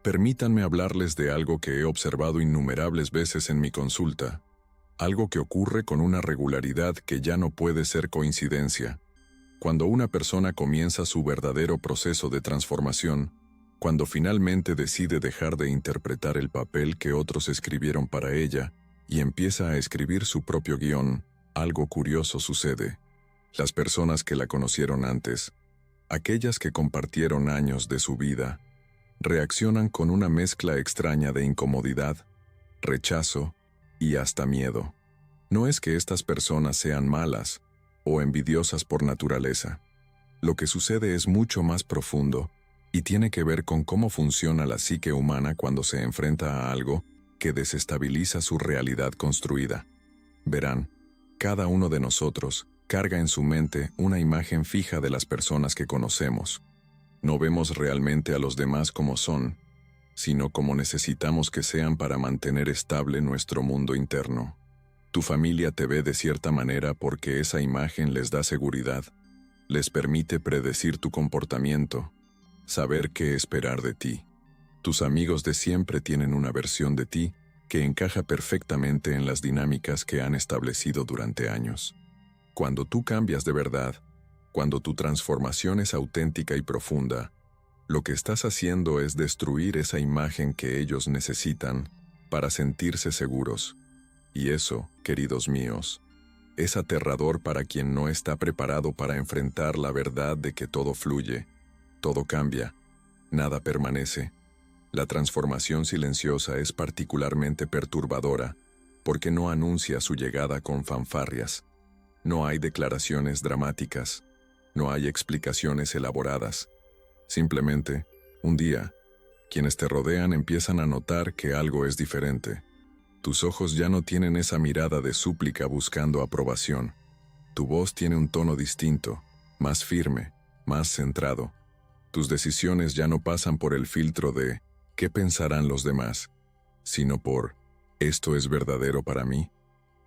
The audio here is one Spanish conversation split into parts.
Permítanme hablarles de algo que he observado innumerables veces en mi consulta, algo que ocurre con una regularidad que ya no puede ser coincidencia. Cuando una persona comienza su verdadero proceso de transformación, cuando finalmente decide dejar de interpretar el papel que otros escribieron para ella y empieza a escribir su propio guión, algo curioso sucede. Las personas que la conocieron antes, aquellas que compartieron años de su vida, reaccionan con una mezcla extraña de incomodidad, rechazo y hasta miedo. No es que estas personas sean malas o envidiosas por naturaleza. Lo que sucede es mucho más profundo y tiene que ver con cómo funciona la psique humana cuando se enfrenta a algo que desestabiliza su realidad construida. Verán, cada uno de nosotros carga en su mente una imagen fija de las personas que conocemos. No vemos realmente a los demás como son, sino como necesitamos que sean para mantener estable nuestro mundo interno. Tu familia te ve de cierta manera porque esa imagen les da seguridad, les permite predecir tu comportamiento, saber qué esperar de ti. Tus amigos de siempre tienen una versión de ti que encaja perfectamente en las dinámicas que han establecido durante años. Cuando tú cambias de verdad, cuando tu transformación es auténtica y profunda, lo que estás haciendo es destruir esa imagen que ellos necesitan para sentirse seguros. Y eso, queridos míos, es aterrador para quien no está preparado para enfrentar la verdad de que todo fluye, todo cambia, nada permanece. La transformación silenciosa es particularmente perturbadora porque no anuncia su llegada con fanfarrias. No hay declaraciones dramáticas, no hay explicaciones elaboradas. Simplemente, un día, quienes te rodean empiezan a notar que algo es diferente. Tus ojos ya no tienen esa mirada de súplica buscando aprobación. Tu voz tiene un tono distinto, más firme, más centrado. Tus decisiones ya no pasan por el filtro de ¿qué pensarán los demás?, sino por ¿esto es verdadero para mí?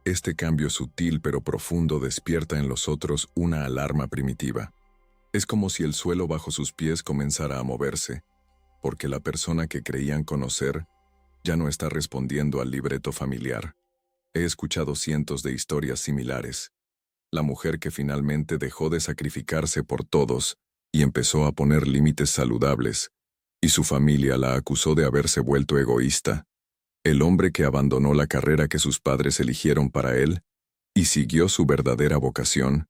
Este cambio sutil pero profundo despierta en los otros una alarma primitiva. Es como si el suelo bajo sus pies comenzara a moverse, porque la persona que creían conocer ya no está respondiendo al libreto familiar. He escuchado cientos de historias similares. La mujer que finalmente dejó de sacrificarse por todos y empezó a poner límites saludables, y su familia la acusó de haberse vuelto egoísta. El hombre que abandonó la carrera que sus padres eligieron para él y siguió su verdadera vocación,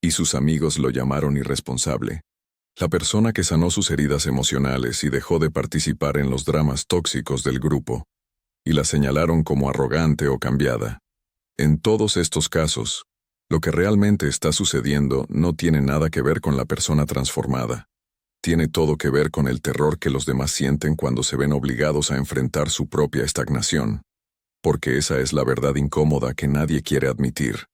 y sus amigos lo llamaron irresponsable. La persona que sanó sus heridas emocionales y dejó de participar en los dramas tóxicos del grupo, y la señalaron como arrogante o cambiada. En todos estos casos, lo que realmente está sucediendo no tiene nada que ver con la persona transformada. Tiene todo que ver con el terror que los demás sienten cuando se ven obligados a enfrentar su propia estagnación. Porque esa es la verdad incómoda que nadie quiere admitir.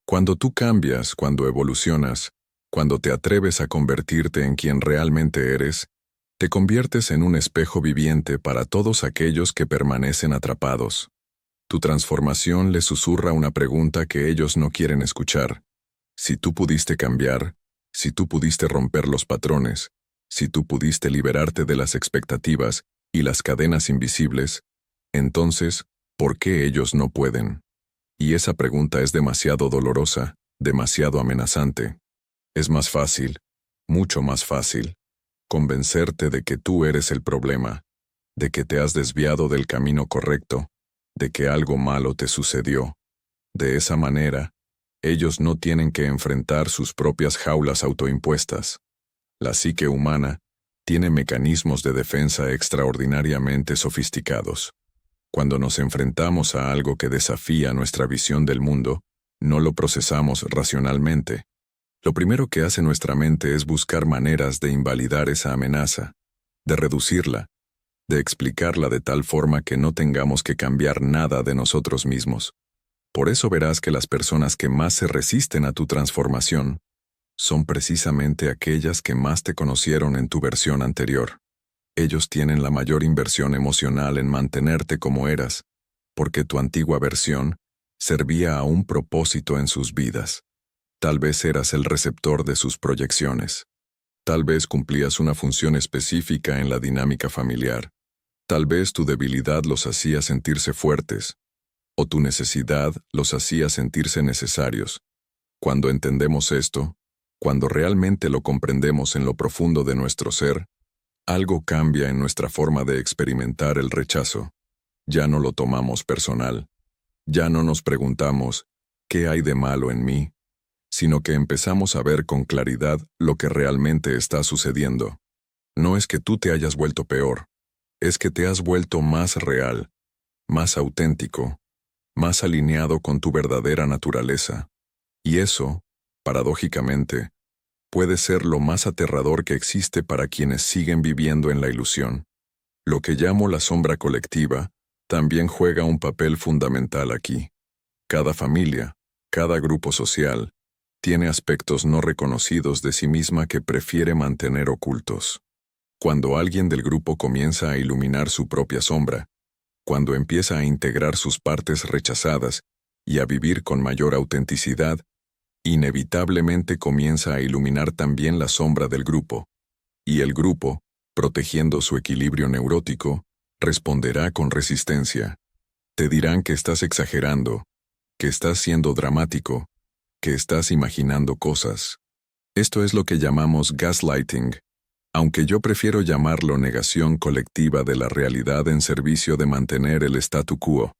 Cuando tú cambias, cuando evolucionas, cuando te atreves a convertirte en quien realmente eres, te conviertes en un espejo viviente para todos aquellos que permanecen atrapados. Tu transformación les susurra una pregunta que ellos no quieren escuchar. Si tú pudiste cambiar, si tú pudiste romper los patrones, si tú pudiste liberarte de las expectativas y las cadenas invisibles, entonces, ¿por qué ellos no pueden? Y esa pregunta es demasiado dolorosa, demasiado amenazante. Es más fácil, mucho más fácil, convencerte de que tú eres el problema, de que te has desviado del camino correcto, de que algo malo te sucedió. De esa manera, ellos no tienen que enfrentar sus propias jaulas autoimpuestas. La psique humana tiene mecanismos de defensa extraordinariamente sofisticados. Cuando nos enfrentamos a algo que desafía nuestra visión del mundo, no lo procesamos racionalmente. Lo primero que hace nuestra mente es buscar maneras de invalidar esa amenaza, de reducirla, de explicarla de tal forma que no tengamos que cambiar nada de nosotros mismos. Por eso verás que las personas que más se resisten a tu transformación son precisamente aquellas que más te conocieron en tu versión anterior. Ellos tienen la mayor inversión emocional en mantenerte como eras, porque tu antigua versión servía a un propósito en sus vidas. Tal vez eras el receptor de sus proyecciones. Tal vez cumplías una función específica en la dinámica familiar. Tal vez tu debilidad los hacía sentirse fuertes, o tu necesidad los hacía sentirse necesarios. Cuando entendemos esto, cuando realmente lo comprendemos en lo profundo de nuestro ser, algo cambia en nuestra forma de experimentar el rechazo. Ya no lo tomamos personal. Ya no nos preguntamos, ¿qué hay de malo en mí?, sino que empezamos a ver con claridad lo que realmente está sucediendo. No es que tú te hayas vuelto peor, es que te has vuelto más real, más auténtico, más alineado con tu verdadera naturaleza. Y eso, paradójicamente, puede ser lo más aterrador que existe para quienes siguen viviendo en la ilusión. Lo que llamo la sombra colectiva también juega un papel fundamental aquí. Cada familia, cada grupo social, tiene aspectos no reconocidos de sí misma que prefiere mantener ocultos. Cuando alguien del grupo comienza a iluminar su propia sombra, cuando empieza a integrar sus partes rechazadas y a vivir con mayor autenticidad, inevitablemente comienza a iluminar también la sombra del grupo, y el grupo, protegiendo su equilibrio neurótico, responderá con resistencia. Te dirán que estás exagerando, que estás siendo dramático, que estás imaginando cosas. Esto es lo que llamamos gaslighting, aunque yo prefiero llamarlo negación colectiva de la realidad en servicio de mantener el statu quo.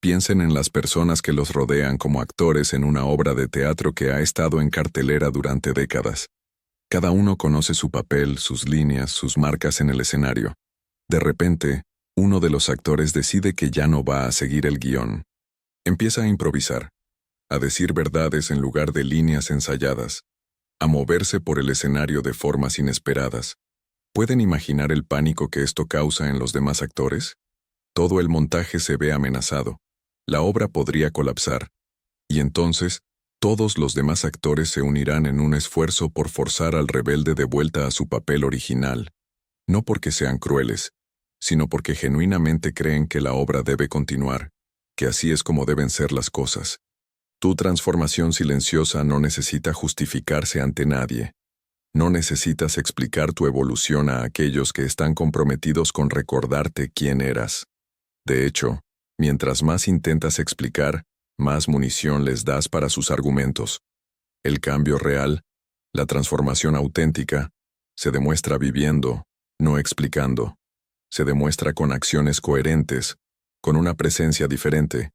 Piensen en las personas que los rodean como actores en una obra de teatro que ha estado en cartelera durante décadas. Cada uno conoce su papel, sus líneas, sus marcas en el escenario. De repente, uno de los actores decide que ya no va a seguir el guión. Empieza a improvisar, a decir verdades en lugar de líneas ensayadas, a moverse por el escenario de formas inesperadas. ¿Pueden imaginar el pánico que esto causa en los demás actores? Todo el montaje se ve amenazado. La obra podría colapsar. Y entonces, todos los demás actores se unirán en un esfuerzo por forzar al rebelde de vuelta a su papel original. No porque sean crueles, sino porque genuinamente creen que la obra debe continuar, que así es como deben ser las cosas. Tu transformación silenciosa no necesita justificarse ante nadie. No necesitas explicar tu evolución a aquellos que están comprometidos con recordarte quién eras. De hecho, mientras más intentas explicar, más munición les das para sus argumentos. El cambio real, la transformación auténtica, se demuestra viviendo, no explicando. Se demuestra con acciones coherentes, con una presencia diferente,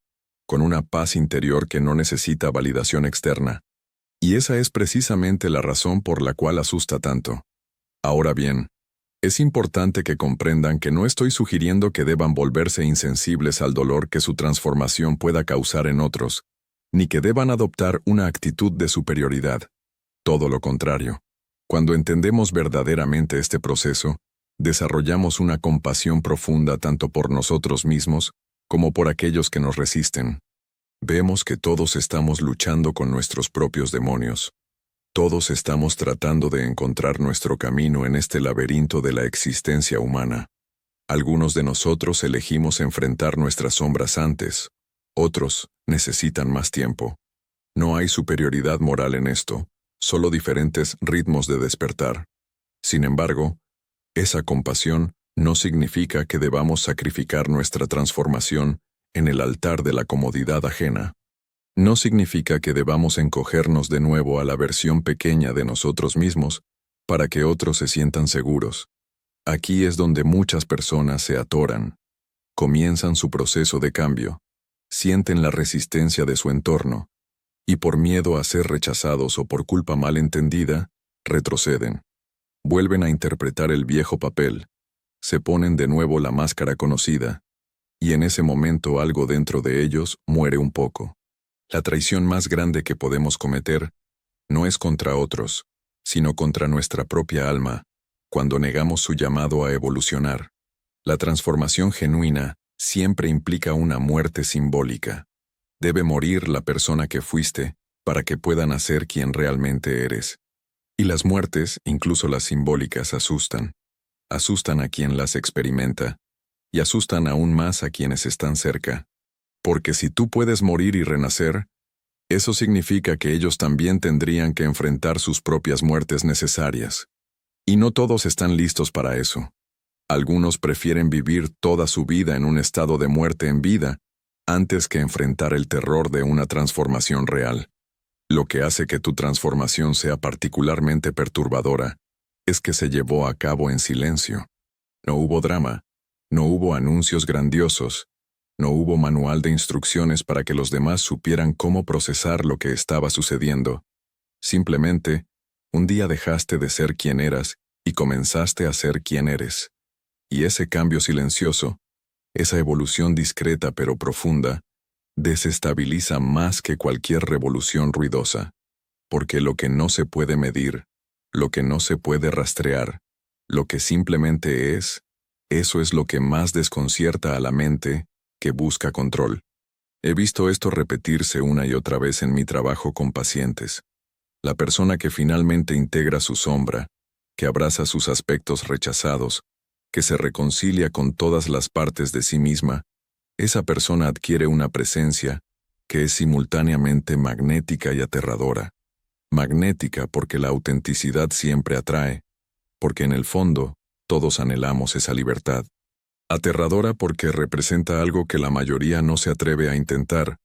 con una paz interior que no necesita validación externa. Y esa es precisamente la razón por la cual asusta tanto. Ahora bien, es importante que comprendan que no estoy sugiriendo que deban volverse insensibles al dolor que su transformación pueda causar en otros, ni que deban adoptar una actitud de superioridad. Todo lo contrario. Cuando entendemos verdaderamente este proceso, desarrollamos una compasión profunda tanto por nosotros mismos como por aquellos que nos resisten. Vemos que todos estamos luchando con nuestros propios demonios. Todos estamos tratando de encontrar nuestro camino en este laberinto de la existencia humana. Algunos de nosotros elegimos enfrentar nuestras sombras antes, otros necesitan más tiempo. No hay superioridad moral en esto, solo diferentes ritmos de despertar. Sin embargo, esa compasión no significa que debamos sacrificar nuestra transformación en el altar de la comodidad ajena. No significa que debamos encogernos de nuevo a la versión pequeña de nosotros mismos para que otros se sientan seguros. Aquí es donde muchas personas se atoran. Comienzan su proceso de cambio, sienten la resistencia de su entorno, y por miedo a ser rechazados o por culpa mal entendida, retroceden. Vuelven a interpretar el viejo papel, se ponen de nuevo la máscara conocida, y en ese momento algo dentro de ellos muere un poco. La traición más grande que podemos cometer no es contra otros, sino contra nuestra propia alma, cuando negamos su llamado a evolucionar. La transformación genuina siempre implica una muerte simbólica. Debe morir la persona que fuiste para que pueda nacer quien realmente eres. Y las muertes, incluso las simbólicas, asustan. Asustan a quien las experimenta, y asustan aún más a quienes están cerca. Porque si tú puedes morir y renacer, eso significa que ellos también tendrían que enfrentar sus propias muertes necesarias. Y no todos están listos para eso. Algunos prefieren vivir toda su vida en un estado de muerte en vida antes que enfrentar el terror de una transformación real. Lo que hace que tu transformación sea particularmente perturbadora es que se llevó a cabo en silencio. No hubo drama, no hubo anuncios grandiosos, no hubo manual de instrucciones para que los demás supieran cómo procesar lo que estaba sucediendo. Simplemente, un día dejaste de ser quien eras y comenzaste a ser quien eres. Y ese cambio silencioso, esa evolución discreta pero profunda, desestabiliza más que cualquier revolución ruidosa, porque lo que no se puede medir, lo que no se puede rastrear, lo que simplemente es, eso es lo que más desconcierta a la mente que busca control. He visto esto repetirse una y otra vez en mi trabajo con pacientes. La persona que finalmente integra su sombra, que abraza sus aspectos rechazados, que se reconcilia con todas las partes de sí misma, esa persona adquiere una presencia que es simultáneamente magnética y aterradora. Magnética porque la autenticidad siempre atrae, porque en el fondo todos anhelamos esa libertad. Aterradora porque representa algo que la mayoría no se atreve a intentar,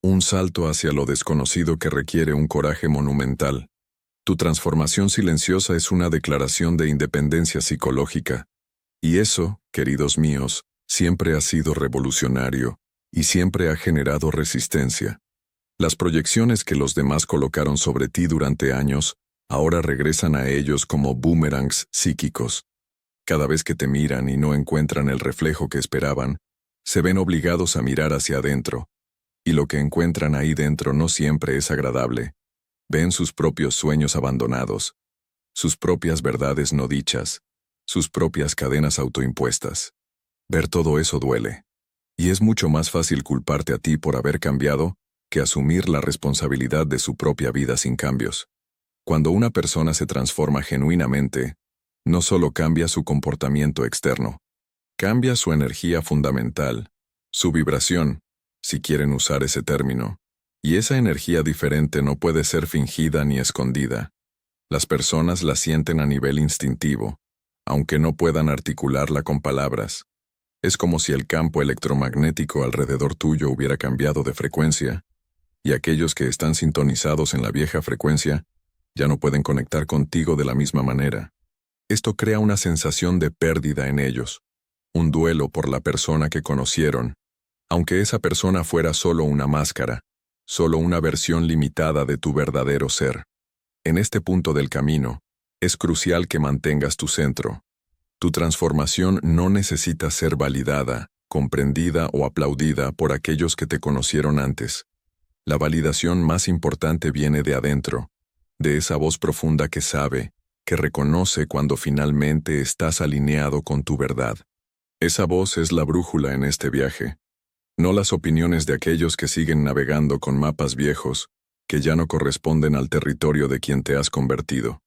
un salto hacia lo desconocido que requiere un coraje monumental. Tu transformación silenciosa es una declaración de independencia psicológica. Y eso, queridos míos, siempre ha sido revolucionario y siempre ha generado resistencia. Las proyecciones que los demás colocaron sobre ti durante años ahora regresan a ellos como boomerangs psíquicos. Cada vez que te miran y no encuentran el reflejo que esperaban, se ven obligados a mirar hacia adentro, y lo que encuentran ahí dentro no siempre es agradable. Ven sus propios sueños abandonados, sus propias verdades no dichas, sus propias cadenas autoimpuestas. Ver todo eso duele. Y es mucho más fácil culparte a ti por haber cambiado que asumir la responsabilidad de su propia vida sin cambios. Cuando una persona se transforma genuinamente, no solo cambia su comportamiento externo, cambia su energía fundamental, su vibración, si quieren usar ese término. Y esa energía diferente no puede ser fingida ni escondida. Las personas la sienten a nivel instintivo, aunque no puedan articularla con palabras. Es como si el campo electromagnético alrededor tuyo hubiera cambiado de frecuencia, y aquellos que están sintonizados en la vieja frecuencia ya no pueden conectar contigo de la misma manera. Esto crea una sensación de pérdida en ellos, un duelo por la persona que conocieron, aunque esa persona fuera solo una máscara, solo una versión limitada de tu verdadero ser. En este punto del camino, es crucial que mantengas tu centro. Tu transformación no necesita ser validada, comprendida o aplaudida por aquellos que te conocieron antes. La validación más importante viene de adentro, de esa voz profunda que sabe, que reconoce cuando finalmente estás alineado con tu verdad. Esa voz es la brújula en este viaje, no las opiniones de aquellos que siguen navegando con mapas viejos, que ya no corresponden al territorio de quien te has convertido.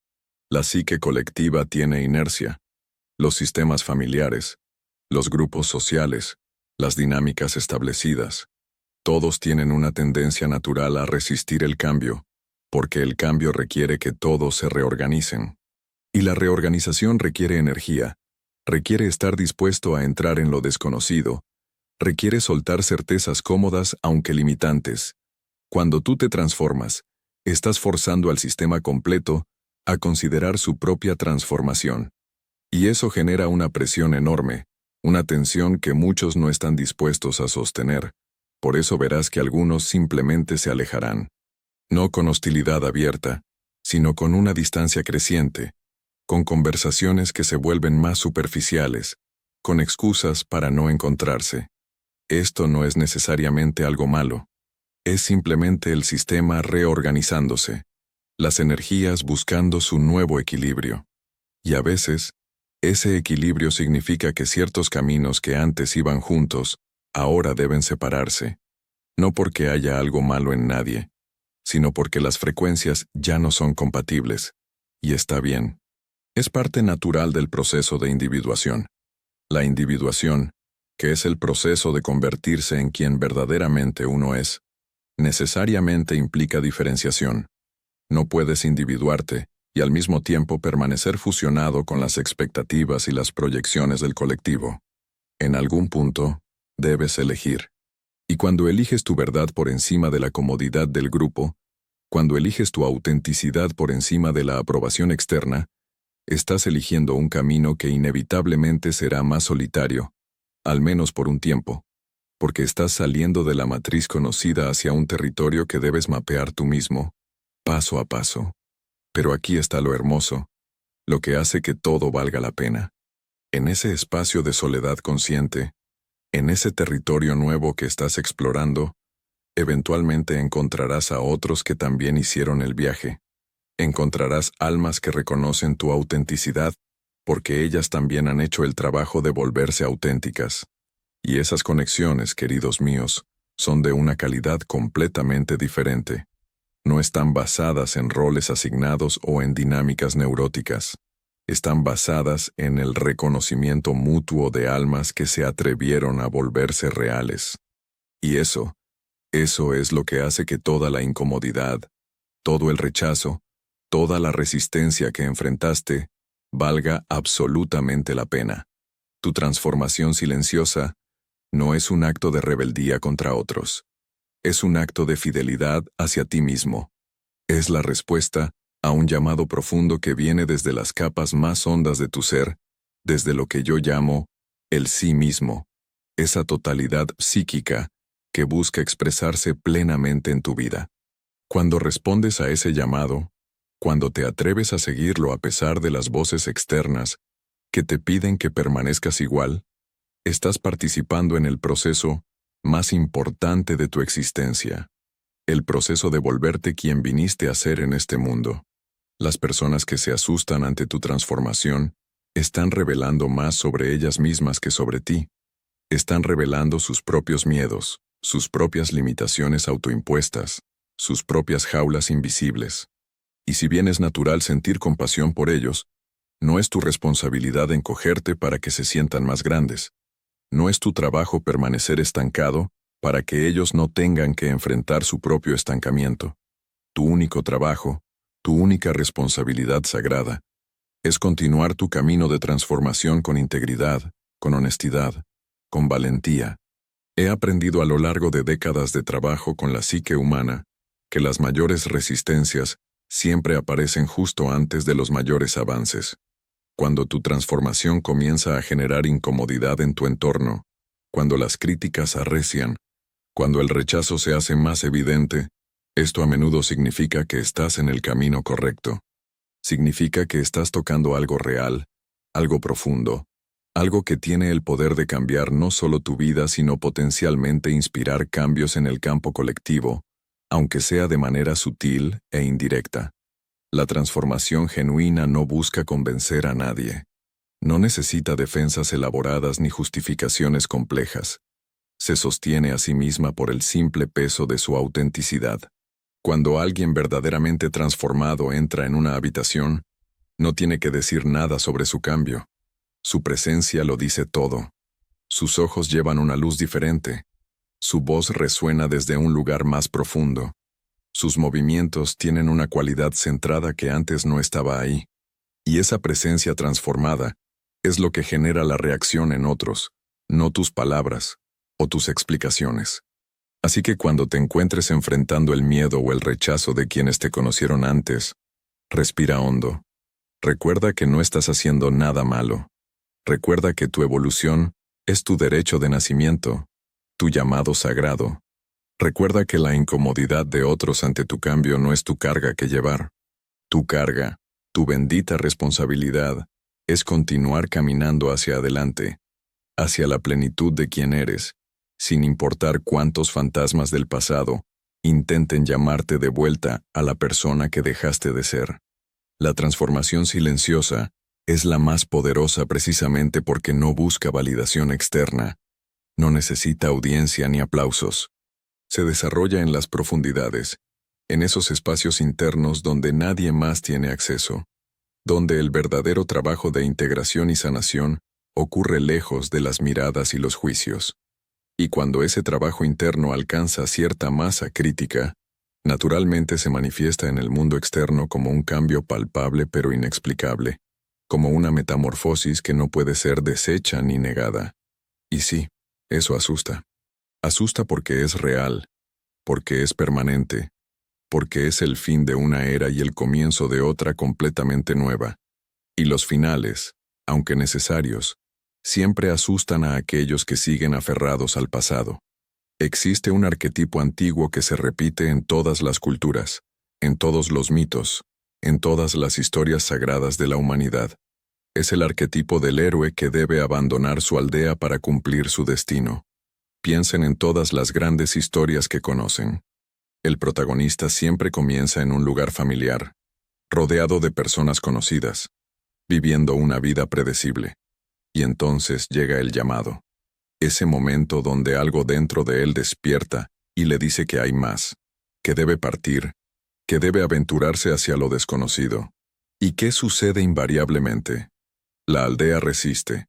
La psique colectiva tiene inercia. Los sistemas familiares, los grupos sociales, las dinámicas establecidas, todos tienen una tendencia natural a resistir el cambio, porque el cambio requiere que todos se reorganicen. Y la reorganización requiere energía, requiere estar dispuesto a entrar en lo desconocido, requiere soltar certezas cómodas aunque limitantes. Cuando tú te transformas, estás forzando al sistema completo a considerar su propia transformación. Y eso genera una presión enorme, una tensión que muchos no están dispuestos a sostener. Por eso verás que algunos simplemente se alejarán. No con hostilidad abierta, sino con una distancia creciente, con conversaciones que se vuelven más superficiales, con excusas para no encontrarse. Esto no es necesariamente algo malo. Es simplemente el sistema reorganizándose, las energías buscando su nuevo equilibrio. Y a veces, ese equilibrio significa que ciertos caminos que antes iban juntos, ahora deben separarse. No porque haya algo malo en nadie, sino porque las frecuencias ya no son compatibles. Y está bien. Es parte natural del proceso de individuación. La individuación, que es el proceso de convertirse en quien verdaderamente uno es, necesariamente implica diferenciación. No puedes individuarte y al mismo tiempo permanecer fusionado con las expectativas y las proyecciones del colectivo. En algún punto, debes elegir. Y cuando eliges tu verdad por encima de la comodidad del grupo, cuando eliges tu autenticidad por encima de la aprobación externa, estás eligiendo un camino que inevitablemente será más solitario, al menos por un tiempo, porque estás saliendo de la matriz conocida hacia un territorio que debes mapear tú mismo, paso a paso. Pero aquí está lo hermoso, lo que hace que todo valga la pena. En ese espacio de soledad consciente, en ese territorio nuevo que estás explorando, eventualmente encontrarás a otros que también hicieron el viaje. Encontrarás almas que reconocen tu autenticidad, porque ellas también han hecho el trabajo de volverse auténticas. Y esas conexiones, queridos míos, son de una calidad completamente diferente. No están basadas en roles asignados o en dinámicas neuróticas. Están basadas en el reconocimiento mutuo de almas que se atrevieron a volverse reales. Y eso es lo que hace que toda la incomodidad, todo el rechazo, toda la resistencia que enfrentaste, valga absolutamente la pena. Tu transformación silenciosa no es un acto de rebeldía contra otros. Es un acto de fidelidad hacia ti mismo. Es la respuesta a un llamado profundo que viene desde las capas más hondas de tu ser, desde lo que yo llamo el sí mismo, esa totalidad psíquica que busca expresarse plenamente en tu vida. Cuando respondes a ese llamado, cuando te atreves a seguirlo a pesar de las voces externas que te piden que permanezcas igual, estás participando en el proceso más importante de tu existencia, el proceso de volverte quien viniste a ser en este mundo. Las personas que se asustan ante tu transformación están revelando más sobre ellas mismas que sobre ti. Están revelando sus propios miedos, sus propias limitaciones autoimpuestas, sus propias jaulas invisibles. Y si bien es natural sentir compasión por ellos, no es tu responsabilidad encogerte para que se sientan más grandes. No es tu trabajo permanecer estancado para que ellos no tengan que enfrentar su propio estancamiento. Tu único trabajo, tu única responsabilidad sagrada, es continuar tu camino de transformación con integridad, con honestidad, con valentía. He aprendido a lo largo de décadas de trabajo con la psique humana que las mayores resistencias siempre aparecen justo antes de los mayores avances. Cuando tu transformación comienza a generar incomodidad en tu entorno, cuando las críticas arrecian, cuando el rechazo se hace más evidente, esto a menudo significa que estás en el camino correcto. Significa que estás tocando algo real, algo profundo, algo que tiene el poder de cambiar no solo tu vida, sino potencialmente inspirar cambios en el campo colectivo, aunque sea de manera sutil e indirecta. La transformación genuina no busca convencer a nadie. No necesita defensas elaboradas ni justificaciones complejas. Se sostiene a sí misma por el simple peso de su autenticidad. Cuando alguien verdaderamente transformado entra en una habitación, no tiene que decir nada sobre su cambio. Su presencia lo dice todo. Sus ojos llevan una luz diferente. Su voz resuena desde un lugar más profundo. Sus movimientos tienen una cualidad centrada que antes no estaba ahí. Y esa presencia transformada es lo que genera la reacción en otros, no tus palabras o tus explicaciones. Así que cuando te encuentres enfrentando el miedo o el rechazo de quienes te conocieron antes, respira hondo. Recuerda que no estás haciendo nada malo. Recuerda que tu evolución es tu derecho de nacimiento, tu llamado sagrado. Recuerda que la incomodidad de otros ante tu cambio no es tu carga que llevar. Tu carga, tu bendita responsabilidad, es continuar caminando hacia adelante, hacia la plenitud de quien eres, sin importar cuántos fantasmas del pasado intenten llamarte de vuelta a la persona que dejaste de ser. La transformación silenciosa es la más poderosa precisamente porque no busca validación externa, no necesita audiencia ni aplausos. Se desarrolla en las profundidades, en esos espacios internos donde nadie más tiene acceso, donde el verdadero trabajo de integración y sanación ocurre lejos de las miradas y los juicios. Y cuando ese trabajo interno alcanza cierta masa crítica, Naturalmente se manifiesta en el mundo externo como un cambio palpable pero inexplicable, como una metamorfosis que no puede ser deshecha ni negada. Y sí, eso asusta. Asusta porque es real, porque es permanente, porque es el fin de una era y el comienzo de otra completamente nueva. Y los finales, aunque necesarios, siempre asustan a aquellos que siguen aferrados al pasado. Existe un arquetipo antiguo que se repite en todas las culturas, en todos los mitos, en todas las historias sagradas de la humanidad. Es el arquetipo del héroe que debe abandonar su aldea para cumplir su destino. Piensen en todas las grandes historias que conocen. El protagonista siempre comienza en un lugar familiar, rodeado de personas conocidas, viviendo una vida predecible. Y entonces llega el llamado. Ese momento donde algo dentro de él despierta y le dice que hay más, que debe partir, que debe aventurarse hacia lo desconocido. ¿Y qué sucede invariablemente? La aldea resiste.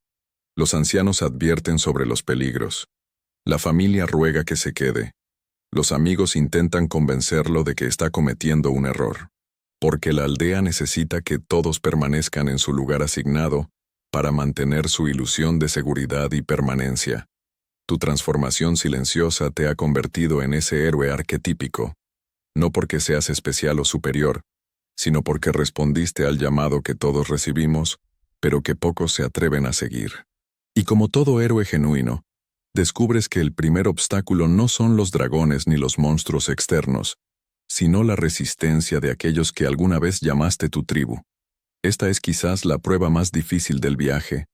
Los ancianos advierten sobre los peligros. La familia ruega que se quede. Los amigos intentan convencerlo de que está cometiendo un error. Porque la aldea necesita que todos permanezcan en su lugar asignado para mantener su ilusión de seguridad y permanencia. Tu transformación silenciosa te ha convertido en ese héroe arquetípico, no porque seas especial o superior, sino porque respondiste al llamado que todos recibimos, pero que pocos se atreven a seguir. Y como todo héroe genuino, descubres que el primer obstáculo no son los dragones ni los monstruos externos, sino la resistencia de aquellos que alguna vez llamaste tu tribu. Esta es quizás la prueba más difícil del viaje,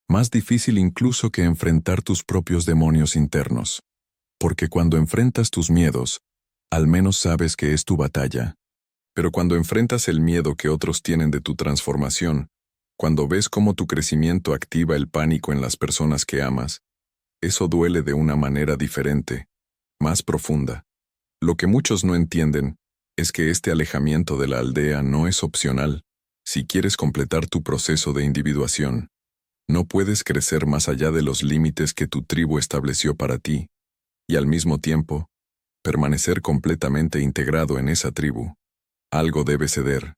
más difícil incluso que enfrentar tus propios demonios internos. Porque cuando enfrentas tus miedos, al menos sabes que es tu batalla. Pero cuando enfrentas el miedo que otros tienen de tu transformación, cuando ves cómo tu crecimiento activa el pánico en las personas que amas, eso duele de una manera diferente, más profunda. Lo que muchos no entienden es que este alejamiento de la aldea no es opcional. Si quieres completar tu proceso de individuación, no puedes crecer más allá de los límites que tu tribu estableció para ti, y al mismo tiempo, permanecer completamente integrado en esa tribu. Algo debe ceder.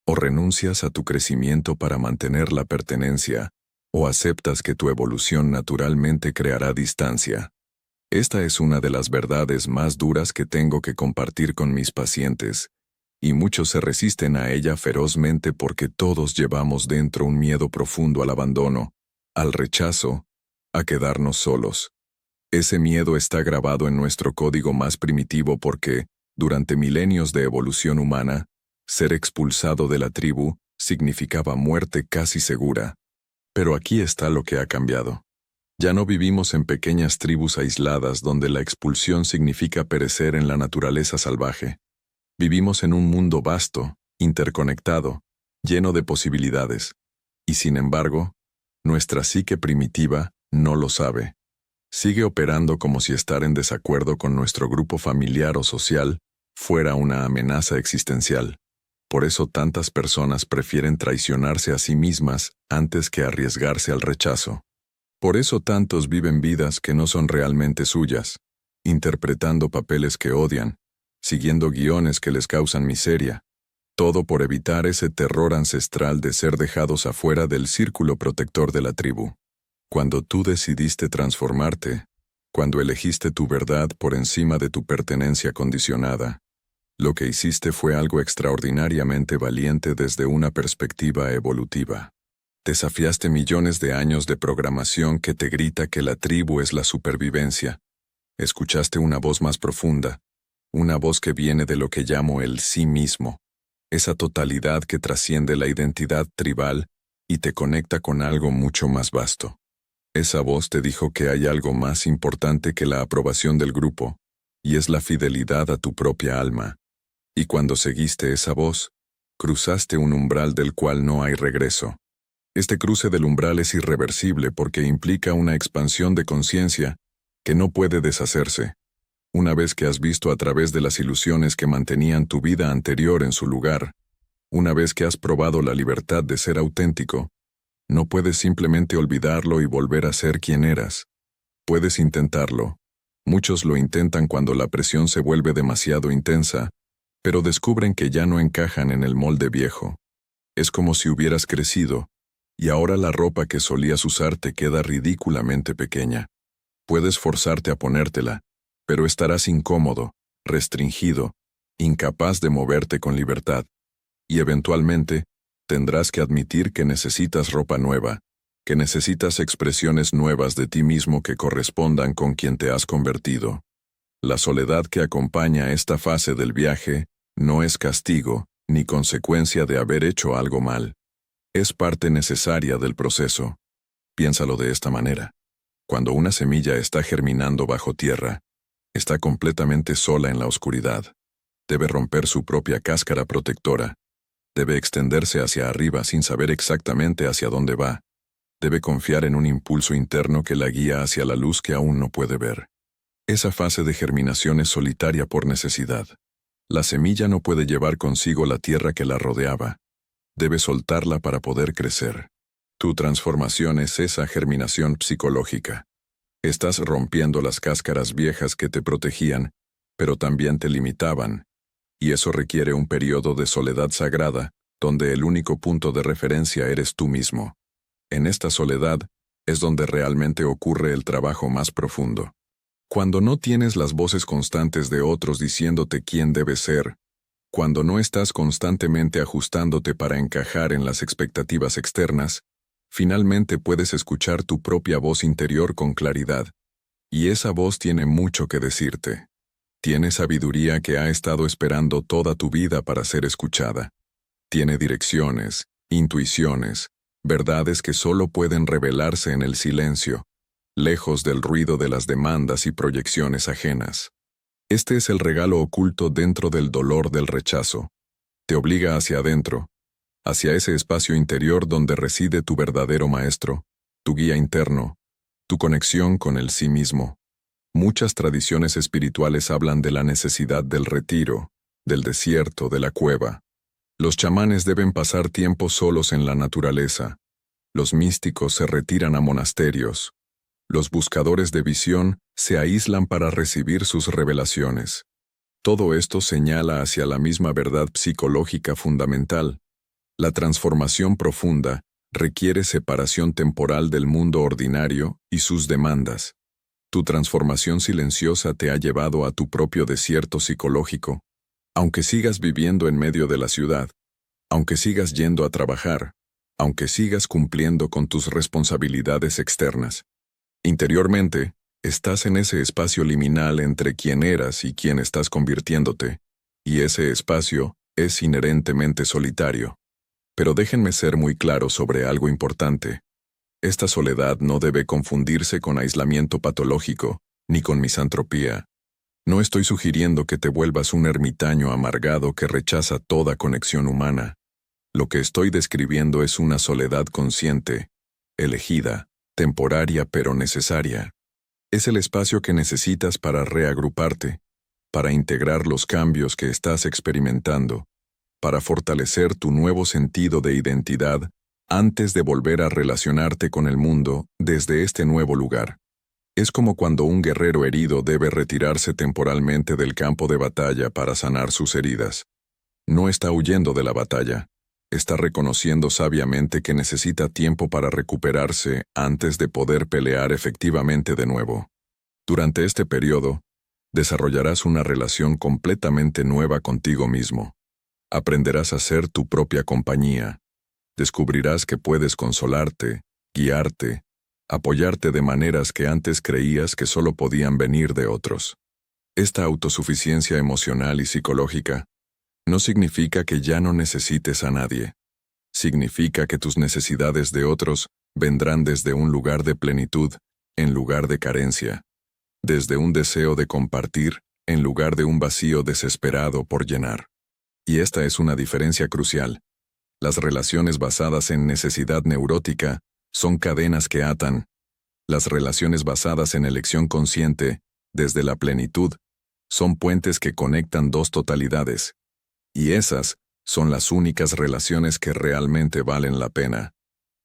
O renuncias a tu crecimiento para mantener la pertenencia, o aceptas que tu evolución naturalmente creará distancia. Esta es una de las verdades más duras que tengo que compartir con mis pacientes, y muchos se resisten a ella ferozmente porque todos llevamos dentro un miedo profundo al abandono, al rechazo, a quedarnos solos. Ese miedo está grabado en nuestro código más primitivo porque, durante milenios de evolución humana, ser expulsado de la tribu significaba muerte casi segura. Pero aquí está lo que ha cambiado. Ya no vivimos en pequeñas tribus aisladas donde la expulsión significa perecer en la naturaleza salvaje. Vivimos en un mundo vasto, interconectado, lleno de posibilidades. Y sin embargo, nuestra psique primitiva no lo sabe. Sigue operando como si estar en desacuerdo con nuestro grupo familiar o social fuera una amenaza existencial. Por eso tantas personas prefieren traicionarse a sí mismas antes que arriesgarse al rechazo. Por eso tantos viven vidas que no son realmente suyas, interpretando papeles que odian, siguiendo guiones que les causan miseria, todo por evitar ese terror ancestral de ser dejados afuera del círculo protector de la tribu. Cuando tú decidiste transformarte, cuando elegiste tu verdad por encima de tu pertenencia condicionada, lo que hiciste fue algo extraordinariamente valiente desde una perspectiva evolutiva. Desafiaste millones de años de programación que te grita que la tribu es la supervivencia. Escuchaste una voz más profunda, una voz que viene de lo que llamo el sí mismo, esa totalidad que trasciende la identidad tribal y te conecta con algo mucho más vasto. Esa voz te dijo que hay algo más importante que la aprobación del grupo, y es la fidelidad a tu propia alma. Y cuando seguiste esa voz, cruzaste un umbral del cual no hay regreso. Este cruce del umbral es irreversible porque implica una expansión de conciencia que no puede deshacerse. Una vez que has visto a través de las ilusiones que mantenían tu vida anterior en su lugar, una vez que has probado la libertad de ser auténtico, no puedes simplemente olvidarlo y volver a ser quien eras. Puedes intentarlo. Muchos lo intentan cuando la presión se vuelve demasiado intensa, pero descubren que ya no encajan en el molde viejo. Es como si hubieras crecido, y ahora la ropa que solías usar te queda ridículamente pequeña. Puedes forzarte a ponértela, pero estarás incómodo, restringido, incapaz de moverte con libertad. Y eventualmente, tendrás que admitir que necesitas ropa nueva, que necesitas expresiones nuevas de ti mismo que correspondan con quien te has convertido. La soledad que acompaña esta fase del viaje no es castigo ni consecuencia de haber hecho algo mal. Es parte necesaria del proceso. Piénsalo de esta manera. Cuando una semilla está germinando bajo tierra, está completamente sola en la oscuridad. Debe romper su propia cáscara protectora. Debe extenderse hacia arriba sin saber exactamente hacia dónde va. Debe confiar en un impulso interno que la guía hacia la luz que aún no puede ver. Esa fase de germinación es solitaria por necesidad. La semilla no puede llevar consigo la tierra que la rodeaba. Debe soltarla para poder crecer. Tu transformación es esa germinación psicológica. Estás rompiendo las cáscaras viejas que te protegían, pero también te limitaban. Y eso requiere un periodo de soledad sagrada, donde el único punto de referencia eres tú mismo. En esta soledad es donde realmente ocurre el trabajo más profundo. Cuando no tienes las voces constantes de otros diciéndote quién debes ser, cuando no estás constantemente ajustándote para encajar en las expectativas externas, finalmente puedes escuchar tu propia voz interior con claridad. Y esa voz tiene mucho que decirte. Tiene sabiduría que ha estado esperando toda tu vida para ser escuchada. Tiene direcciones, intuiciones, verdades que solo pueden revelarse en el silencio, lejos del ruido de las demandas y proyecciones ajenas. Este es el regalo oculto dentro del dolor del rechazo. Te obliga hacia adentro, hacia ese espacio interior donde reside tu verdadero maestro, tu guía interno, tu conexión con el sí mismo. Muchas tradiciones espirituales hablan de la necesidad del retiro, del desierto, de la cueva. Los chamanes deben pasar tiempo solos en la naturaleza. Los místicos se retiran a monasterios. Los buscadores de visión se aíslan para recibir sus revelaciones. Todo esto señala hacia la misma verdad psicológica fundamental. La transformación profunda requiere separación temporal del mundo ordinario y sus demandas. Tu transformación silenciosa te ha llevado a tu propio desierto psicológico. Aunque sigas viviendo en medio de la ciudad, aunque sigas yendo a trabajar, aunque sigas cumpliendo con tus responsabilidades externas. Interiormente, estás en ese espacio liminal entre quién eras y quién estás convirtiéndote, y ese espacio es inherentemente solitario. Pero déjenme ser muy claro sobre algo importante. Esta soledad no debe confundirse con aislamiento patológico, ni con misantropía. No estoy sugiriendo que te vuelvas un ermitaño amargado que rechaza toda conexión humana. Lo que estoy describiendo es una soledad consciente, elegida, temporaria pero necesaria. Es el espacio que necesitas para reagruparte, para integrar los cambios que estás experimentando, para fortalecer tu nuevo sentido de identidad antes de volver a relacionarte con el mundo desde este nuevo lugar. Es como cuando un guerrero herido debe retirarse temporalmente del campo de batalla para sanar sus heridas. No está huyendo de la batalla. Está reconociendo sabiamente que necesita tiempo para recuperarse antes de poder pelear efectivamente de nuevo. Durante este periodo, desarrollarás una relación completamente nueva contigo mismo. Aprenderás a ser tu propia compañía. Descubrirás que puedes consolarte, guiarte, apoyarte de maneras que antes creías que solo podían venir de otros. Esta autosuficiencia emocional y psicológica no significa que ya no necesites a nadie. Significa que tus necesidades de otros vendrán desde un lugar de plenitud en lugar de carencia, desde un deseo de compartir en lugar de un vacío desesperado por llenar. Y esta es una diferencia crucial. Las relaciones basadas en necesidad neurótica son cadenas que atan. Las relaciones basadas en elección consciente, desde la plenitud, son puentes que conectan dos totalidades. Y esas son las únicas relaciones que realmente valen la pena.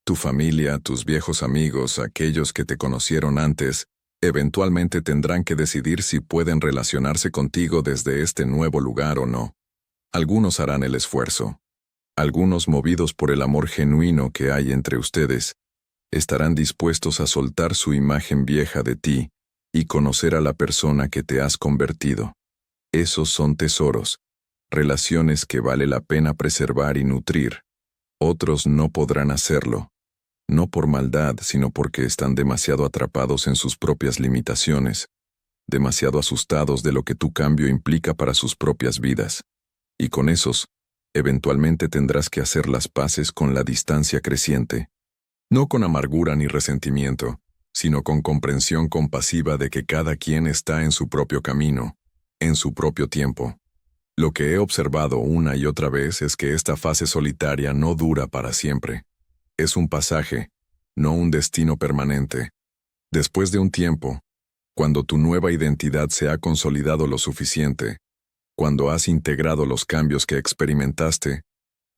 Tu familia, tus viejos amigos, aquellos que te conocieron antes, eventualmente tendrán que decidir si pueden relacionarse contigo desde este nuevo lugar o no. Algunos harán el esfuerzo. Algunos, movidos por el amor genuino que hay entre ustedes, estarán dispuestos a soltar su imagen vieja de ti y conocer a la persona que te has convertido. Esos son tesoros, relaciones que vale la pena preservar y nutrir. Otros no podrán hacerlo, no por maldad, sino porque están demasiado atrapados en sus propias limitaciones, demasiado asustados de lo que tu cambio implica para sus propias vidas. Y con esos, eventualmente tendrás que hacer las paces con la distancia creciente. No con amargura ni resentimiento, sino con comprensión compasiva de que cada quien está en su propio camino, en su propio tiempo. Lo que he observado una y otra vez es que esta fase solitaria no dura para siempre. Es un pasaje, no un destino permanente. Después de un tiempo, cuando tu nueva identidad se ha consolidado lo suficiente, cuando has integrado los cambios que experimentaste,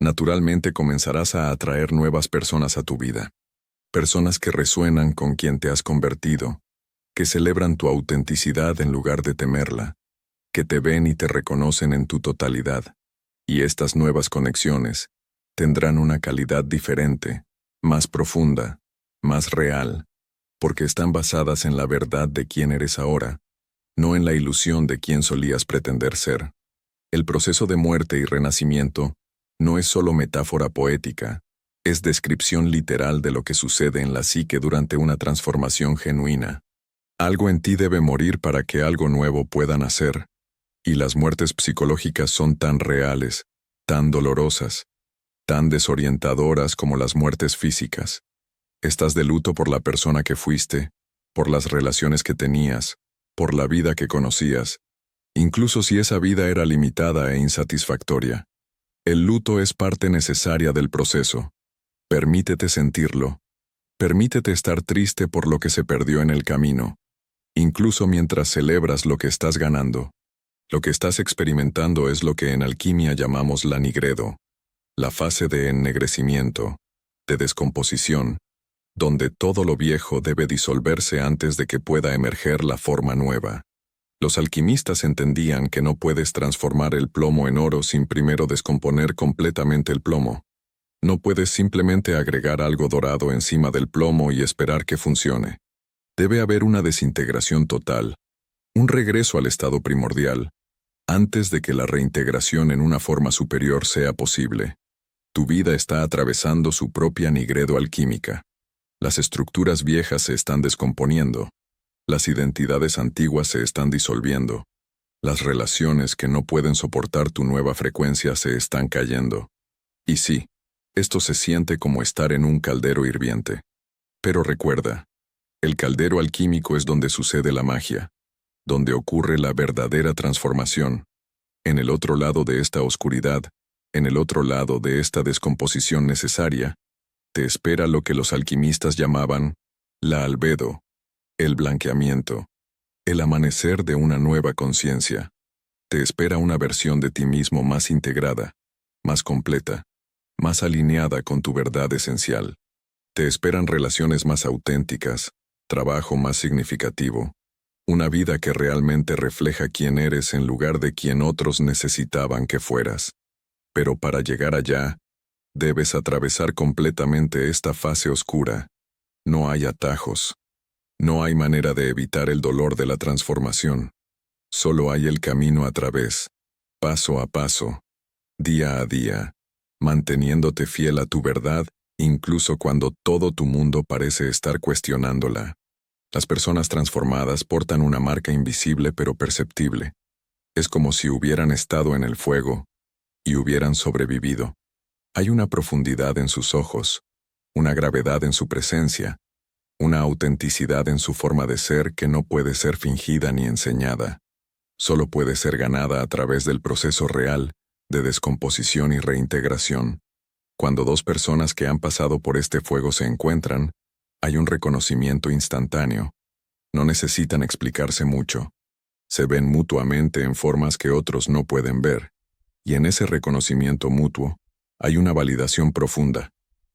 naturalmente comenzarás a atraer nuevas personas a tu vida. Personas que resuenan con quien te has convertido, que celebran tu autenticidad en lugar de temerla, que te ven y te reconocen en tu totalidad. Y estas nuevas conexiones tendrán una calidad diferente, más profunda, más real, porque están basadas en la verdad de quién eres ahora, no en la ilusión de quién solías pretender ser. El proceso de muerte y renacimiento no es solo metáfora poética, es descripción literal de lo que sucede en la psique durante una transformación genuina. Algo en ti debe morir para que algo nuevo pueda nacer, y las muertes psicológicas son tan reales, tan dolorosas, tan desorientadoras como las muertes físicas. Estás de luto por la persona que fuiste, por las relaciones que tenías, por la vida que conocías, incluso si esa vida era limitada e insatisfactoria. El luto es parte necesaria del proceso. Permítete sentirlo. Permítete estar triste por lo que se perdió en el camino, incluso mientras celebras lo que estás ganando. Lo que estás experimentando es lo que en alquimia llamamos la nigredo, la fase de ennegrecimiento, de descomposición, donde todo lo viejo debe disolverse antes de que pueda emerger la forma nueva. Los alquimistas entendían que no puedes transformar el plomo en oro sin primero descomponer completamente el plomo. No puedes simplemente agregar algo dorado encima del plomo y esperar que funcione. Debe haber una desintegración total, un regreso al estado primordial, antes de que la reintegración en una forma superior sea posible. Tu vida está atravesando su propia nigredo alquímica. Las estructuras viejas se están descomponiendo. Las identidades antiguas se están disolviendo. Las relaciones que no pueden soportar tu nueva frecuencia se están cayendo. Y sí, esto se siente como estar en un caldero hirviente. Pero recuerda, el caldero alquímico es donde sucede la magia, donde ocurre la verdadera transformación. En el otro lado de esta oscuridad, en el otro lado de esta descomposición necesaria, te espera lo que los alquimistas llamaban la albedo, el blanqueamiento, el amanecer de una nueva conciencia. Te espera una versión de ti mismo más integrada, más completa, más alineada con tu verdad esencial. Te esperan relaciones más auténticas, trabajo más significativo, una vida que realmente refleja quién eres en lugar de quien otros necesitaban que fueras. Pero para llegar allá, debes atravesar completamente esta fase oscura. No hay atajos. No hay manera de evitar el dolor de la transformación. Solo hay el camino a través, paso a paso, día a día, manteniéndote fiel a tu verdad, incluso cuando todo tu mundo parece estar cuestionándola. Las personas transformadas portan una marca invisible pero perceptible. Es como si hubieran estado en el fuego y hubieran sobrevivido. Hay una profundidad en sus ojos, una gravedad en su presencia, una autenticidad en su forma de ser que no puede ser fingida ni enseñada. Solo puede ser ganada a través del proceso real de descomposición y reintegración. Cuando dos personas que han pasado por este fuego se encuentran, hay un reconocimiento instantáneo. No necesitan explicarse mucho. Se ven mutuamente en formas que otros no pueden ver. Y en ese reconocimiento mutuo, hay una validación profunda,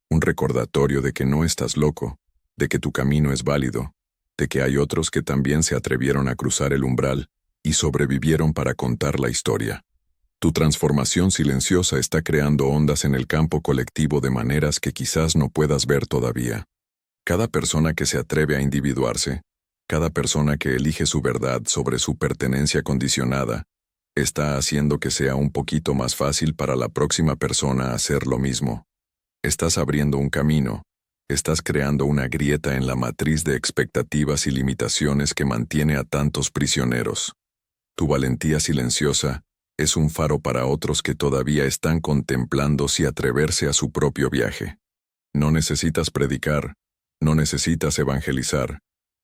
un recordatorio de que no estás loco, de que tu camino es válido, de que hay otros que también se atrevieron a cruzar el umbral y sobrevivieron para contar la historia. Tu transformación silenciosa está creando ondas en el campo colectivo de maneras que quizás no puedas ver todavía. Cada persona que se atreve a individuarse, cada persona que elige su verdad sobre su pertenencia condicionada, está haciendo que sea un poquito más fácil para la próxima persona hacer lo mismo. Estás abriendo un camino, estás creando una grieta en la matriz de expectativas y limitaciones que mantiene a tantos prisioneros. Tu valentía silenciosa es un faro para otros que todavía están contemplando si atreverse a su propio viaje. No necesitas predicar, no necesitas evangelizar,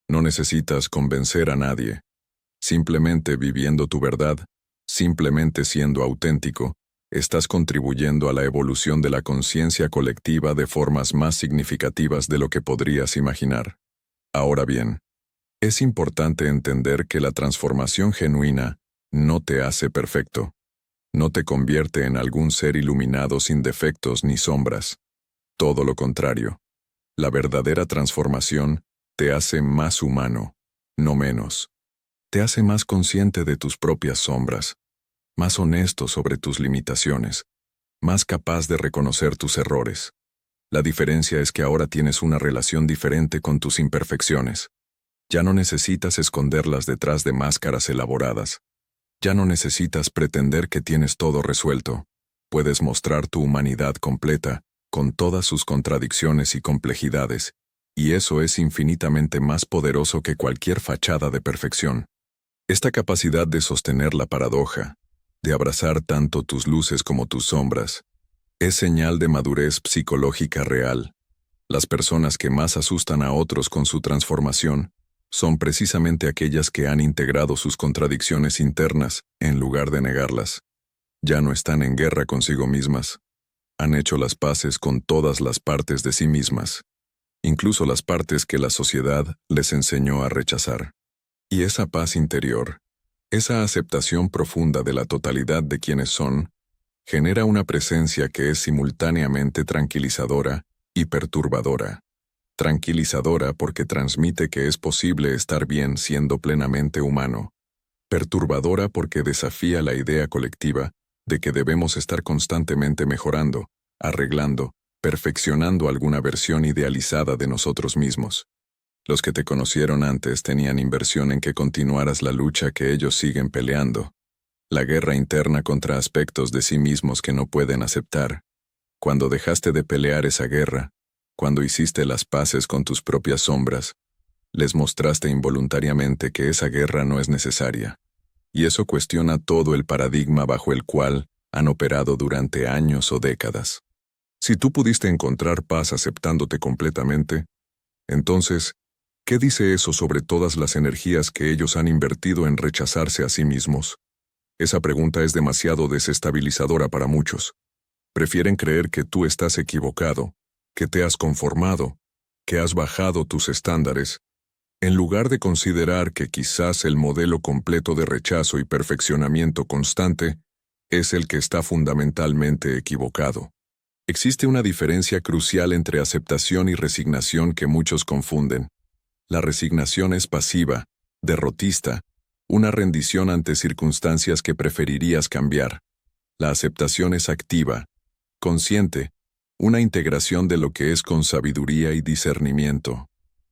no necesitas convencer a nadie. Simplemente viviendo tu verdad, simplemente siendo auténtico, estás contribuyendo a la evolución de la conciencia colectiva de formas más significativas de lo que podrías imaginar. Ahora bien, es importante entender que la transformación genuina no te hace perfecto. No te convierte en algún ser iluminado sin defectos ni sombras. Todo lo contrario. La verdadera transformación te hace más humano, no menos. Te hace más consciente de tus propias sombras, más honesto sobre tus limitaciones, más capaz de reconocer tus errores. La diferencia es que ahora tienes una relación diferente con tus imperfecciones. Ya no necesitas esconderlas detrás de máscaras elaboradas. Ya no necesitas pretender que tienes todo resuelto. Puedes mostrar tu humanidad completa, con todas sus contradicciones y complejidades, y eso es infinitamente más poderoso que cualquier fachada de perfección. Esta capacidad de sostener la paradoja, de abrazar tanto tus luces como tus sombras, es señal de madurez psicológica real. Las personas que más asustan a otros con su transformación son precisamente aquellas que han integrado sus contradicciones internas en lugar de negarlas. Ya no están en guerra consigo mismas. Han hecho las paces con todas las partes de sí mismas, incluso las partes que la sociedad les enseñó a rechazar. Y esa paz interior, esa aceptación profunda de la totalidad de quienes son, genera una presencia que es simultáneamente tranquilizadora y perturbadora. Tranquilizadora porque transmite que es posible estar bien siendo plenamente humano. Perturbadora porque desafía la idea colectiva de que debemos estar constantemente mejorando, arreglando, perfeccionando alguna versión idealizada de nosotros mismos. Los que te conocieron antes tenían inversión en que continuaras la lucha que ellos siguen peleando. La guerra interna contra aspectos de sí mismos que no pueden aceptar. Cuando dejaste de pelear esa guerra, cuando hiciste las paces con tus propias sombras, les mostraste involuntariamente que esa guerra no es necesaria. Y eso cuestiona todo el paradigma bajo el cual han operado durante años o décadas. Si tú pudiste encontrar paz aceptándote completamente, entonces, ¿qué dice eso sobre todas las energías que ellos han invertido en rechazarse a sí mismos? Esa pregunta es demasiado desestabilizadora para muchos. Prefieren creer que tú estás equivocado, que te has conformado, que has bajado tus estándares, en lugar de considerar que quizás el modelo completo de rechazo y perfeccionamiento constante es el que está fundamentalmente equivocado. Existe una diferencia crucial entre aceptación y resignación que muchos confunden. La resignación es pasiva, derrotista, una rendición ante circunstancias que preferirías cambiar. La aceptación es activa, consciente, una integración de lo que es con sabiduría y discernimiento.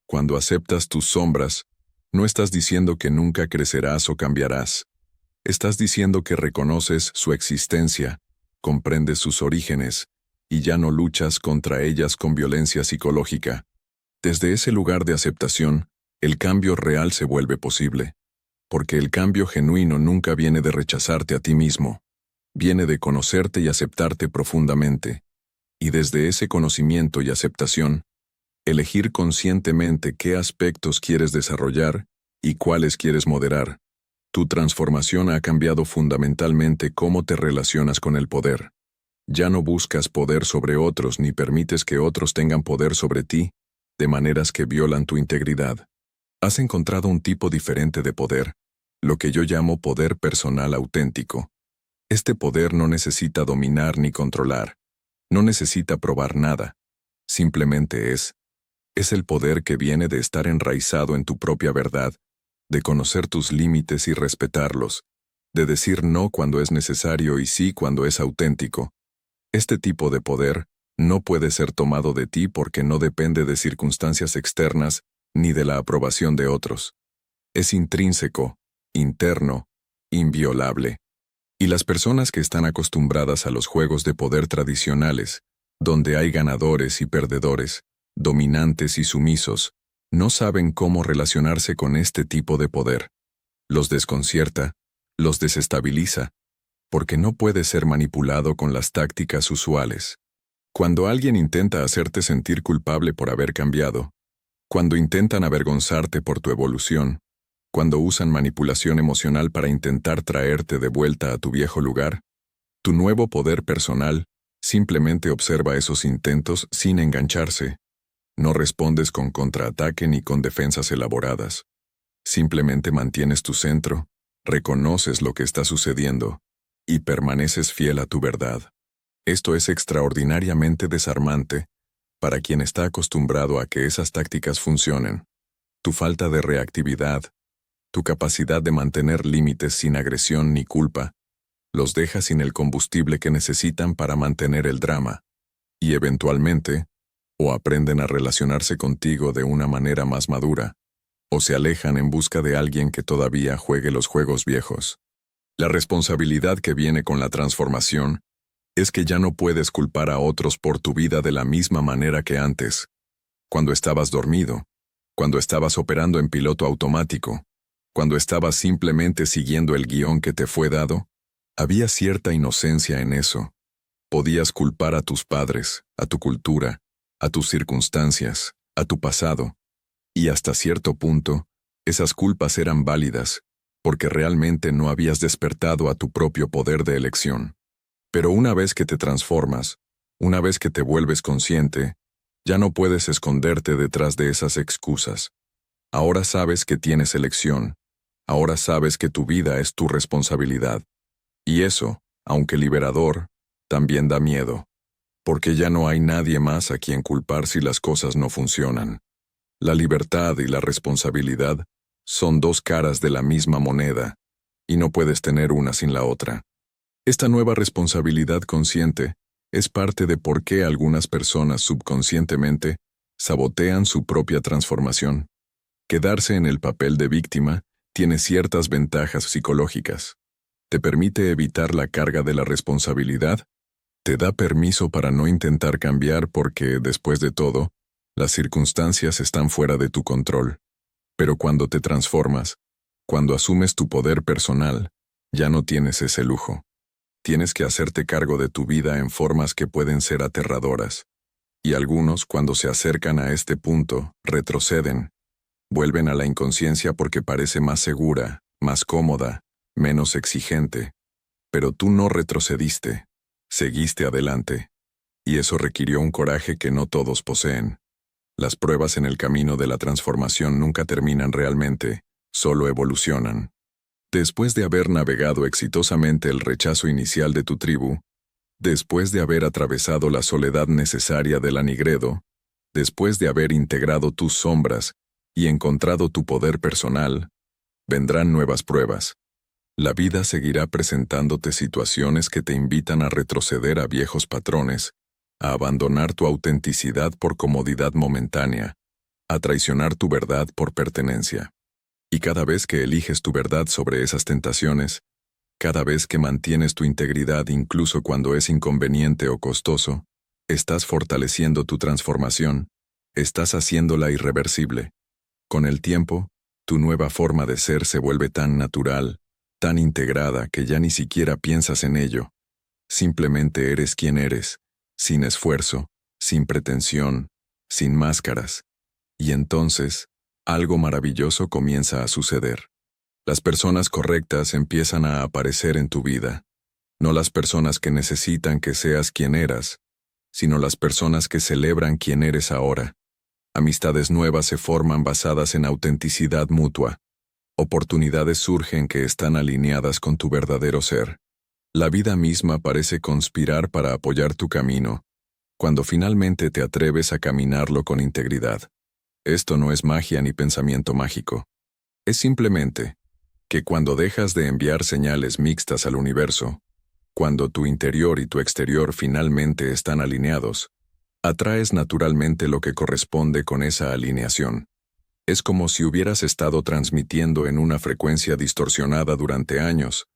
Cuando aceptas tus sombras, no estás diciendo que nunca crecerás o cambiarás. Estás diciendo que reconoces su existencia, comprendes sus orígenes, y ya no luchas contra ellas con violencia psicológica. Desde ese lugar de aceptación, el cambio real se vuelve posible. Porque el cambio genuino nunca viene de rechazarte a ti mismo. Viene de conocerte y aceptarte profundamente. Y desde ese conocimiento y aceptación, elegir conscientemente qué aspectos quieres desarrollar y cuáles quieres moderar. Tu transformación ha cambiado fundamentalmente cómo te relacionas con el poder. Ya no buscas poder sobre otros ni permites que otros tengan poder sobre ti, de maneras que violan tu integridad. Has encontrado un tipo diferente de poder, lo que yo llamo poder personal auténtico. Este poder no necesita dominar ni controlar. No necesita probar nada. Simplemente es. Es el poder que viene de estar enraizado en tu propia verdad, de conocer tus límites y respetarlos, de decir no cuando es necesario y sí cuando es auténtico. Este tipo de poder no puede ser tomado de ti porque no depende de circunstancias externas ni de la aprobación de otros. Es intrínseco, interno, inviolable. Y las personas que están acostumbradas a los juegos de poder tradicionales, donde hay ganadores y perdedores, dominantes y sumisos, no saben cómo relacionarse con este tipo de poder. Los desconcierta, los desestabiliza, porque no puede ser manipulado con las tácticas usuales. Cuando alguien intenta hacerte sentir culpable por haber cambiado, cuando intentan avergonzarte por tu evolución, cuando usan manipulación emocional para intentar traerte de vuelta a tu viejo lugar, tu nuevo poder personal simplemente observa esos intentos sin engancharse. No respondes con contraataque ni con defensas elaboradas. Simplemente mantienes tu centro, reconoces lo que está sucediendo y permaneces fiel a tu verdad. Esto es extraordinariamente desarmante para quien está acostumbrado a que esas tácticas funcionen. Tu falta de reactividad, tu capacidad de mantener límites sin agresión ni culpa, los deja sin el combustible que necesitan para mantener el drama. Y eventualmente, o aprenden a relacionarse contigo de una manera más madura, o se alejan en busca de alguien que todavía juegue los juegos viejos. La responsabilidad que viene con la transformación es que ya no puedes culpar a otros por tu vida de la misma manera que antes, cuando estabas dormido, cuando estabas operando en piloto automático, cuando estabas simplemente siguiendo el guión que te fue dado. Había cierta inocencia en eso. Podías culpar a tus padres, a tu cultura, a tus circunstancias, a tu pasado, y hasta cierto punto, esas culpas eran válidas, porque realmente no habías despertado a tu propio poder de elección. Pero una vez que te transformas, una vez que te vuelves consciente, ya no puedes esconderte detrás de esas excusas. Ahora sabes que tienes elección, ahora sabes que tu vida es tu responsabilidad. Y eso, aunque liberador, también da miedo, porque ya no hay nadie más a quien culpar si las cosas no funcionan. La libertad y la responsabilidad son dos caras de la misma moneda, y no puedes tener una sin la otra. Esta nueva responsabilidad consciente es parte de por qué algunas personas subconscientemente sabotean su propia transformación. Quedarse en el papel de víctima tiene ciertas ventajas psicológicas. Te permite evitar la carga de la responsabilidad, te da permiso para no intentar cambiar porque, después de todo, las circunstancias están fuera de tu control. Pero cuando te transformas, cuando asumes tu poder personal, ya no tienes ese lujo. Tienes que hacerte cargo de tu vida en formas que pueden ser aterradoras. Y algunos, cuando se acercan a este punto, retroceden. Vuelven a la inconsciencia porque parece más segura, más cómoda, menos exigente. Pero tú no retrocediste, seguiste adelante. Y eso requirió un coraje que no todos poseen. Las pruebas en el camino de la transformación nunca terminan realmente, solo evolucionan. Después de haber navegado exitosamente el rechazo inicial de tu tribu, después de haber atravesado la soledad necesaria del anigredo, después de haber integrado tus sombras y encontrado tu poder personal, vendrán nuevas pruebas. La vida seguirá presentándote situaciones que te invitan a retroceder a viejos patrones, a abandonar tu autenticidad por comodidad momentánea, a traicionar tu verdad por pertenencia. Y cada vez que eliges tu verdad sobre esas tentaciones, cada vez que mantienes tu integridad incluso cuando es inconveniente o costoso, estás fortaleciendo tu transformación, estás haciéndola irreversible. Con el tiempo, tu nueva forma de ser se vuelve tan natural, tan integrada que ya ni siquiera piensas en ello. Simplemente eres quien eres, sin esfuerzo, sin pretensión, sin máscaras. Y entonces, algo maravilloso comienza a suceder. Las personas correctas empiezan a aparecer en tu vida. No las personas que necesitan que seas quien eras, sino las personas que celebran quién eres ahora. Amistades nuevas se forman basadas en autenticidad mutua. Oportunidades surgen que están alineadas con tu verdadero ser. La vida misma parece conspirar para apoyar tu camino, cuando finalmente te atreves a caminarlo con integridad. Esto no es magia ni pensamiento mágico. Es simplemente que cuando dejas de enviar señales mixtas al universo, cuando tu interior y tu exterior finalmente están alineados, atraes naturalmente lo que corresponde con esa alineación. Es como si hubieras estado transmitiendo en una frecuencia distorsionada durante años,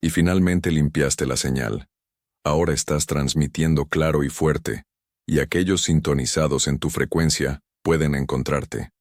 y finalmente limpiaste la señal. Ahora estás transmitiendo claro y fuerte, y aquellos sintonizados en tu frecuencia pueden encontrarte.